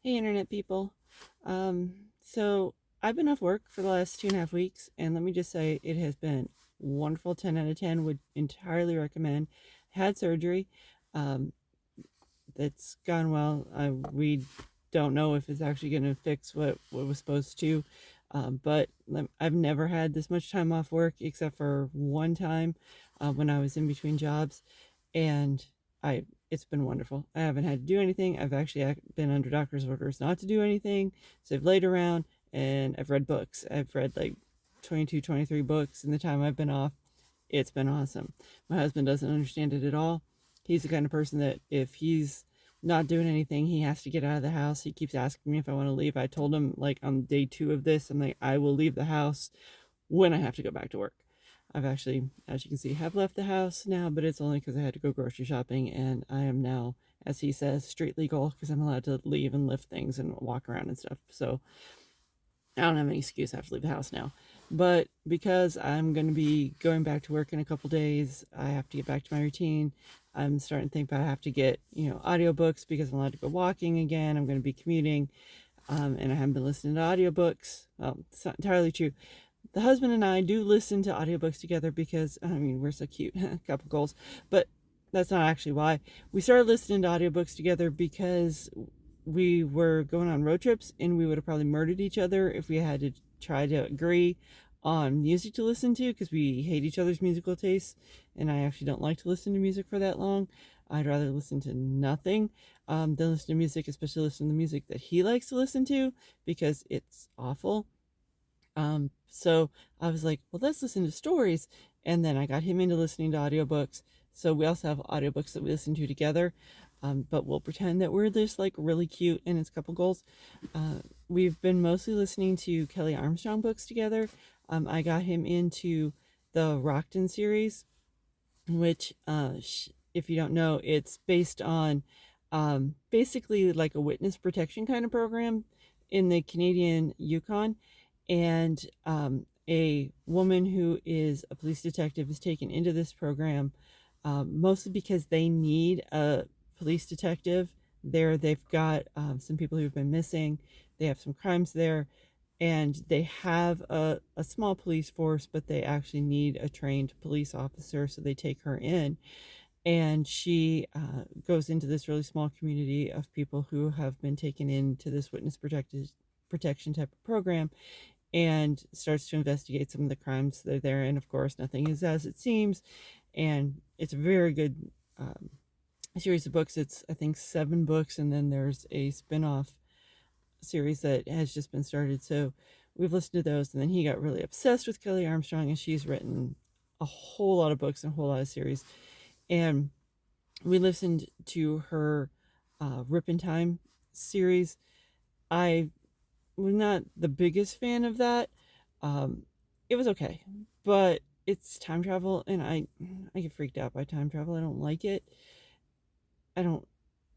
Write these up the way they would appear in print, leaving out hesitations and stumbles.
Hey, internet people. So I've been off work for the last 2.5 weeks, and let me just say it has been wonderful. 10 out of 10 would entirely recommend. Had surgery. Um, that's gone well. We don't know if it's actually going to fix what was supposed to. But I've never had this much time off work except for one time when I was in between jobs, and I it's been wonderful. I haven't had to do anything. I've actually been under doctor's orders not to do anything, so I've laid around and I've read books. I've read like 22, 23 books in the time I've been off. It's been awesome. My husband doesn't understand it at all. He's the kind of person that if he's not doing anything, he has to get out of the house. He keeps asking me if I want to leave. I told him, like, on day 2 of this, I'm like, I will leave the house when I have to go back to work. I've actually, as you can see, have left the house now, but it's only because I had to go grocery shopping, and I am now, as he says, street legal because I'm allowed to leave and lift things and walk around and stuff. So I don't have any excuse. I have to leave the house now. But because I'm going to be going back to work in a couple days, I have to get back to my routine. I'm starting to think about I have to get, audiobooks because I'm allowed to go walking again. I'm going to be commuting, and I haven't been listening to audiobooks. Well, it's not entirely true. The husband and I do listen to audiobooks together because, I mean, we're so cute. Couple goals. But that's not actually why. We started listening to audiobooks together because we were going on road trips and we would have probably murdered each other if we had to try to agree on music to listen to because we hate each other's musical tastes, and I actually don't like to listen to music for that long. I'd rather listen to nothing than listen to music, especially listen to the music that he likes to listen to because it's awful. So I was like, well, let's listen to stories. And then I got him into listening to audiobooks. So we also have audiobooks that we listen to together. But we'll pretend that we're just like really cute and it's couple goals. We've been mostly listening to Kelly Armstrong books together. I got him into the Rockton series, which, if you don't know, it's based on basically like a witness protection kind of program in the Canadian Yukon. And a woman who is a police detective is taken into this program, mostly because they need a police detective there. They've got some people who've been missing, they have some crimes there, and they have a small police force, but they actually need a trained police officer, so they take her in. And she goes into this really small community of people who have been taken into this witness protection type of program, and starts to investigate some of the crimes that are there. And of course, nothing is as it seems. And it's a very good series of books. It's, I think, 7 books, and then there's a spin-off series that has just been started. So we've listened to those, and then he got really obsessed with Kelly Armstrong, and she's written a whole lot of books and a whole lot of series. And we listened to her Rip in Time series. I was not the biggest fan of that. Um, it was okay, but it's time travel, and I get freaked out by time travel. I don't like it. I don't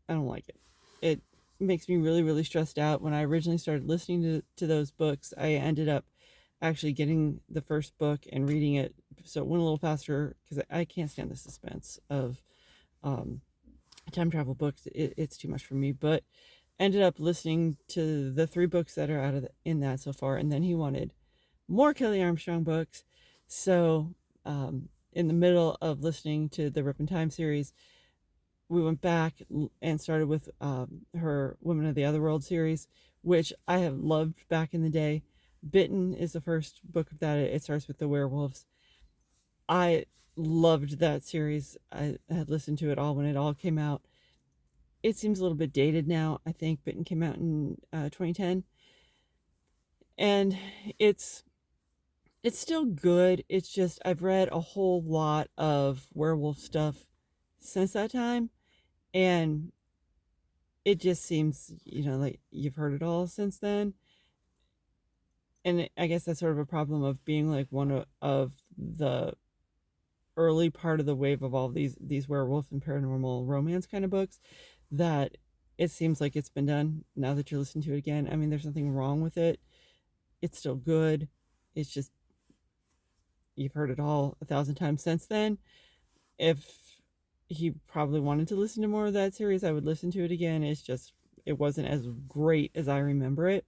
I don't like it. It makes me really really stressed out. When I originally started listening to those books, I ended up actually getting the first book and reading it, so it went a little faster because I can't stand the suspense of um, time travel books. It's too much for me. But ended up listening to the 3 books that are in that so far, and then he wanted more Kelly Armstrong books. So, in the middle of listening to the Rip and Time series, we went back and started with her Women of the Otherworld series, which I have loved back in the day. Bitten is the first book of that. It starts with the werewolves. I loved that series. I had listened to it all when it all came out. It seems a little bit dated now. I think Bitten came out in 2010, and it's it's still good. It's just I've read a whole lot of werewolf stuff since that time, and it just seems, like you've heard it all since then. And I guess that's sort of a problem of being like one of the early part of the wave of all these werewolf and paranormal romance kind of books, that it seems like it's been done now that you're listening to it again. I mean, there's nothing wrong with it. It's still good. It's just you've heard it all 1,000 times since then. If he probably wanted to listen to more of that series, I would listen to it again. It's just it wasn't as great as I remember it.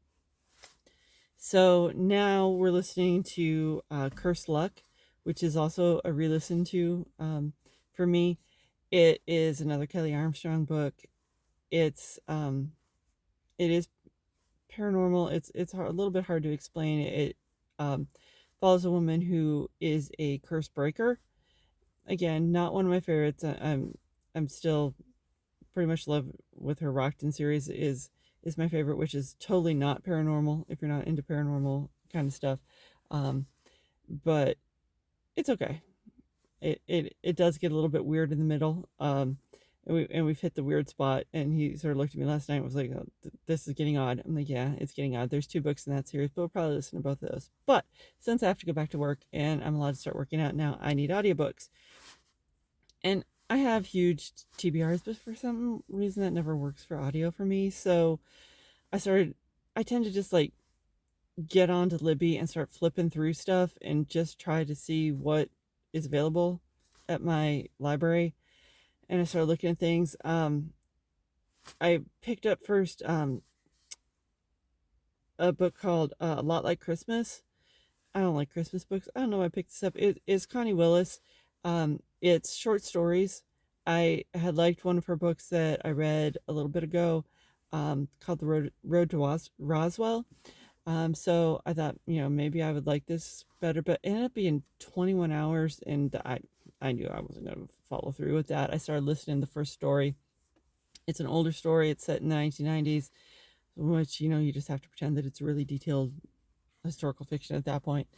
So now we're listening to Cursed Luck, which is also a re-listen to for me. It is another Kelly Armstrong book. It is paranormal. It's a little bit hard to explain. It um, follows a woman who is a curse breaker. Again, not one of my favorites. I'm still pretty much love with her Rockton series is my favorite, which is totally not paranormal if you're not into paranormal kind of stuff. Um, but it's okay. It does get a little bit weird in the middle. We've hit the weird spot. And he sort of looked at me last night and was like, oh, "This is getting odd." I'm like, "Yeah, it's getting odd." There's 2 books in that series, but we'll probably listen to both of those. But since I have to go back to work and I'm allowed to start working out now, I need audiobooks. And I have huge TBRs, but for some reason that never works for audio for me. So I tend to just like get onto Libby and start flipping through stuff and just try to see what is available at my library. And I started looking at things. I picked up first a book called A Lot Like Christmas. I don't like Christmas books. I don't know why I picked this up. It is Connie Willis. It's short stories. I had liked one of her books that I read a little bit ago, called The Road to Roswell. So I thought, maybe I would like this better, but it ended up being 21 hours, and I knew I wasn't going to follow through with that. I started listening to the first story. It's an older story. It's set in the 1990s, which, you just have to pretend that it's really detailed historical fiction at that point.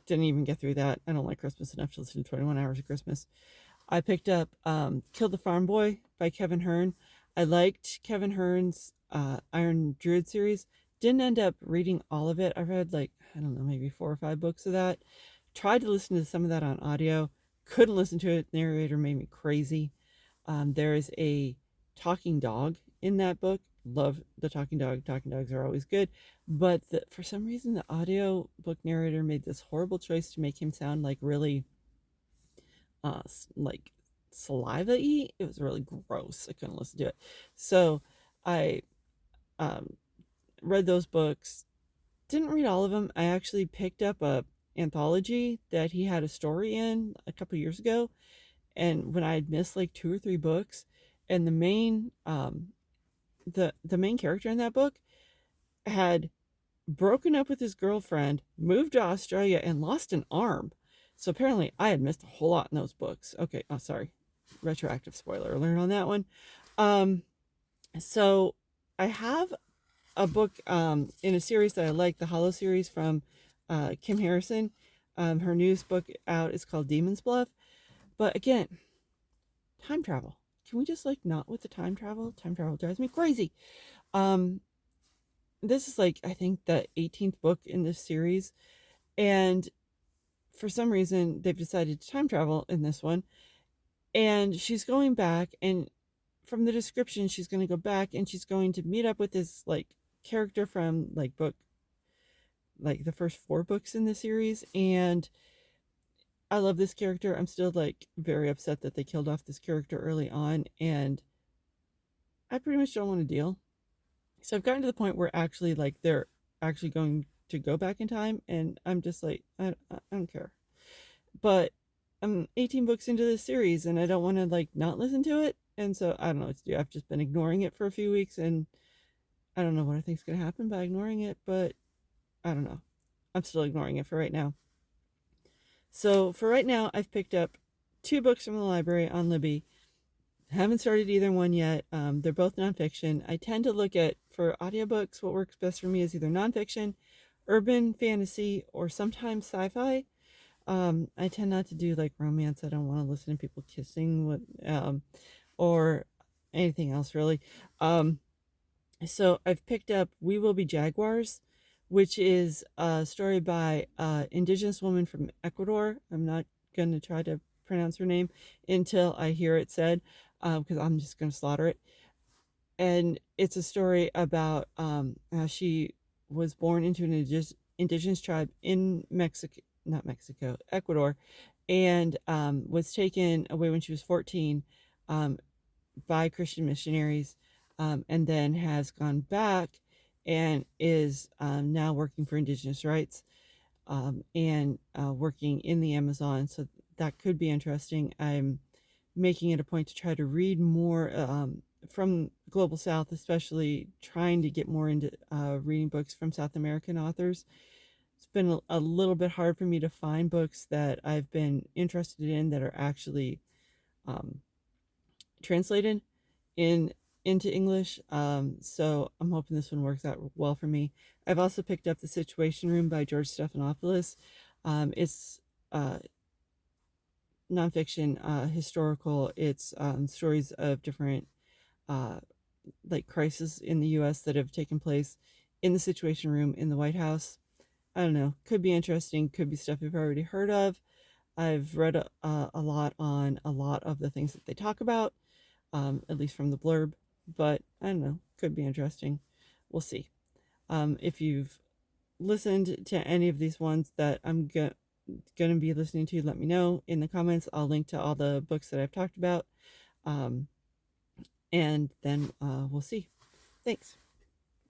Didn't even get through that. I don't like Christmas enough to listen to 21 Hours of Christmas. I picked up Kill the Farm Boy by Kevin Hearn. I liked Kevin Hearn's Iron Druid series. Didn't end up reading all of it. I read maybe 4 or 5 books of that. Tried to listen to some of that on audio. Couldn't listen to it. The narrator made me crazy. There is a talking dog in that book. Love the talking dog. Talking dogs are always good. But for some reason, the audio book narrator made this horrible choice to make him sound like really, like saliva-y. It was really gross. I couldn't listen to it. So I read those books. Didn't read all of them. I actually picked up a anthology that he had a story in a couple years ago, and when I had missed like 2 or 3 books, and the main character in that book had broken up with his girlfriend, moved to Australia, and lost an arm. So apparently I had missed a whole lot in those books. Okay, oh sorry, retroactive spoiler alert on that one. So I have a book in a series that I like, the Hollow series from Kim Harrison. Her newest book out is called Demon's Bluff. But again, time travel. Can we just not with the time travel? Time travel drives me crazy. This is I think the 18th book in this series, and for some reason they've decided to time travel in this one, and she's going back, and from the description she's going to go back and she's going to meet up with this character from book the first 4 books in the series, and I love this character. I'm still very upset that they killed off this character early on, and I pretty much don't want to deal. So I've gotten to the point where actually they're actually going to go back in time, and I'm just I don't care. But I'm 18 books into this series and I don't want to not listen to it, and so I don't know what to do. I've just been ignoring it for a few weeks, and I don't know what I think's going to happen by ignoring it, but I don't know. I'm still ignoring it for right now. So for right now, I've picked up 2 books from the library on Libby. Haven't started either one yet. They're both nonfiction. I tend to look at, for audiobooks, what works best for me is either nonfiction, urban fantasy, or sometimes sci-fi. I tend not to do romance. I don't want to listen to people kissing or anything else really. So I've picked up We Will Be Jaguars, which is a story by an indigenous woman from Ecuador. I'm not going to try to pronounce her name until I hear it said, because I'm just going to slaughter it. And it's a story about how she was born into an indigenous tribe in Ecuador, and was taken away when she was 14 by Christian missionaries and then has gone back and is now working for Indigenous rights, and working in the Amazon. So that could be interesting. I'm making it a point to try to read more from Global South, especially trying to get more into reading books from South American authors. It's been a little bit hard for me to find books that I've been interested in that are actually um, translated in into English. So I'm hoping this one works out well for me. I've also picked up The Situation Room by George Stephanopoulos. It's nonfiction, historical. It's stories of different uh, like crises in the U.S. that have taken place in the Situation Room in the White House. I don't know. Could be interesting. Could be stuff you've already heard of. I've read a lot on a lot of the things that they talk about, at least from the blurb. But I don't know. Could be interesting. We'll see. If you've listened to any of these ones that I'm going to be listening to, let me know in the comments. I'll link to all the books that I've talked about. Um, and then we'll see. Thanks.